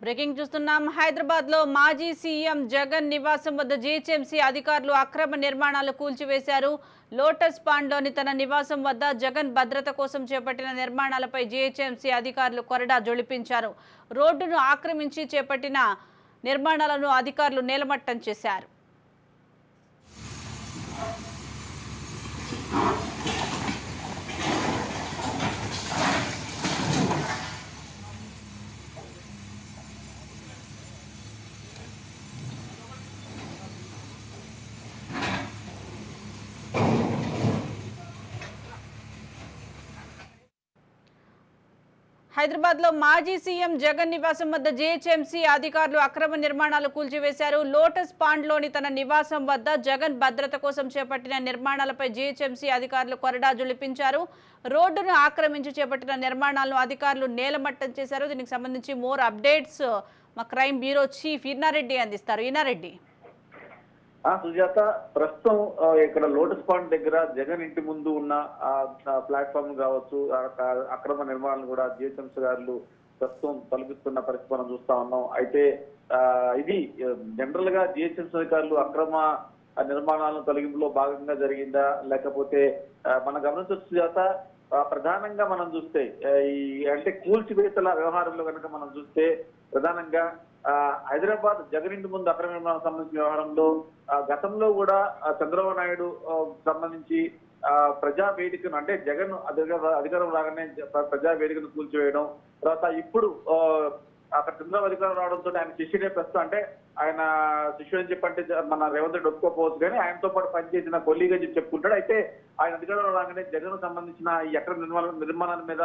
Breaking చూస్తున్నాం. హైదరాబాద్ లో మాజీ సీఎం జగన్ నివాసం వద్ద జీహెచ్ఎంసీ అధికారులు అక్రమ నిర్మాణాలు కూల్చివేశారు. లోటస్ పాండ్ లోని తన నివాసం వద్ద జగన్ భద్రత కోసం చేపట్టిన నిర్మాణాలపై జీహెచ్ఎంసీ అధికారులు కొరడా జొలిపించారు. రోడ్డును ఆక్రమించి చేపట్టిన నిర్మాణాలను అధికారులు నేలమట్టం చేశారు. హైదరాబాద్ లో మాజీ సీఎం జగన్ నివాసం వద్ద జీహెచ్ఎంసీ అధికారులు అక్రమ నిర్మాణాలు కూల్చివేశారు. లోటస్ పాండ్ లోని తన నివాసం వద్ద జగన్ భద్రత కోసం చేపట్టిన నిర్మాణాలపై జీహెచ్ఎంసీ అధికారులు కొరడా జొలిపించారు. రోడ్డును ఆక్రమించి చేపట్టిన నిర్మాణాలను అధికారులు నేలమట్టం చేశారు. దీనికి సంబంధించి మోర్ అప్డేట్స్ మా క్రైమ్ బ్యూరో చీఫ్ ఇన్నారెడ్డి అందిస్తారు. ఇన్నారెడ్డి. సుజాత, ప్రస్తుతం ఇక్కడ లోటస్ పాండ్ దగ్గర జగన్ ఇంటి ముందు ఉన్న ప్లాట్ఫామ్ కావచ్చు, అక్రమ నిర్మాణాలు కూడా జిహెచ్ఎంసీ గారు ప్రస్తుతం తొలగిస్తున్న పరిస్థితి మనం చూస్తా ఉన్నాం. అయితే ఇది జనరల్ గా జిహెచ్ఎంసీ అధికారులు అక్రమ నిర్మాణాలను తొలగింపులో భాగంగా జరిగిందా, లేకపోతే మనం గమనించవచ్చు సుజాత, ప్రధానంగా మనం చూస్తే ఈ అంటే కూల్చివేతల వ్యవహారంలో కనుక మనం చూస్తే ప్రధానంగా హైదరాబాద్ జగన్ ఇంటి ముందు అక్రమ నిర్మాణాలకు సంబంధించిన వ్యవహారంలో గతంలో కూడా చంద్రబాబు నాయుడు సంబంధించి ప్రజా వేదికను అంటే జగన్ అధికారం రాగానే ప్రజా వేదికను కూల్చివేయడం, తర్వాత ఇప్పుడు అక్కడ చంద్రబాబు అధికారం రావడంతో ఆయన శిష్యుడే ప్రస్తుతం అంటే ఆయన శిష్యుడు అని చెప్పంటే మన రేవంత్ రెడ్డి ఒప్పుకోకపోవచ్చు, కానీ ఆయనతో పాటు పనిచేసిన కొల్లీగా చెప్పుకుంటాడు. అయితే ఆయన అధికారంలో రాగానే జగన్ సంబంధించిన ఈ అక్రమ నిర్మాణాల మీద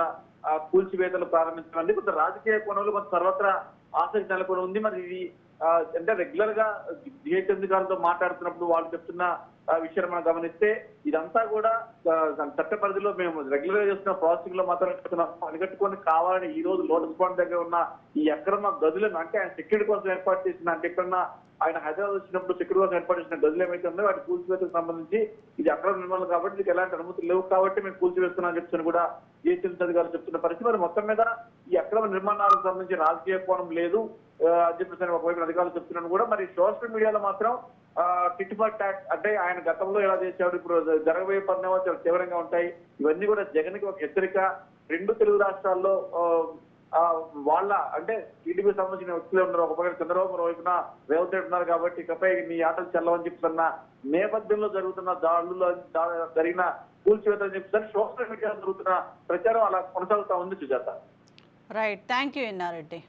కూల్చివేతలు ప్రారంభించడానికి కొంత రాజకీయ కోణంలో కొంత సర్వత్రా ఆసక్తి నెలకొని ఉంది. మరి ఇది అంటే రెగ్యులర్ గా జిహెచ్ఎంసీ గారితో మాట్లాడుతున్నప్పుడు వాళ్ళు చెప్తున్న విషయాన్ని మనం గమనిస్తే ఇదంతా కూడా చట్ట పరిధిలో మేము రెగ్యులర్ గా చేస్తున్న ప్రాసెసింగ్ లో మాత్రం చెప్తున్నాం. అనిగట్టుకొని కావాలని ఈ రోజు లోటస్ పాండ్ దగ్గర ఉన్న ఈ అక్రమ గదులను అంటే ఆయన సెక్యూరిటీ కోసం ఏర్పాటు చేసిన అంటే ఎక్కడన్నా ఆయన హైదరాబాద్ వచ్చినప్పుడు సెక్యూరిటీ కోసం ఏర్పాటు చేసిన గదులు ఏమైతే ఉన్నాయో వాటి కూల్చివేతకు సంబంధించి ఇది అక్రమ నిర్మాణాలు కాబట్టి మీకు ఎలాంటి అనుమతులు లేవు కాబట్టి మేము కూల్చివేస్తున్నామని చెప్తున్నా కూడా జిహెచ్ఎంసీ అధికారులు చెప్తున్న పరిస్థితి. మరి మొత్తం మీద ఈ అక్రమ నిర్మాణాలకు సంబంధించి రాజకీయ కోణం లేదు అని చెప్పేసి ఒకవైపు అధికారులు చెప్తున్నాను కూడా. మరి సోషల్ మీడియాలో మాత్రం టిట్ ఫర్ టాట్ అంటే ఆయన గతంలో ఎలా చేశాడు, ఇప్పుడు జరగబోయే పరిణామాలు చాలా తీవ్రంగా ఉంటాయి. ఇవన్నీ కూడా జగన్ కి ఒక హెచ్చరిక. రెండు తెలుగు రాష్ట్రాల్లో వాళ్ళ అంటే టీడీపీ సంబంధించిన వ్యక్తులు ఉన్నారు, ఒక పక్కన చంద్రబాబు వైపున రేవంత్ రెడ్డి ఉన్నారు కాబట్టి ఇకపై నీ ఆటలు చెల్లవని చెప్తున్న నేపథ్యంలో జరుగుతున్న దాడుల్లో జరిగిన కూల్చివేతని చెప్తారు. సోషల్ మీడియాలో జరుగుతున్న ప్రచారం అలా కొనసాగుతా ఉంది Sujatha. Right, thank you Inna Reddy.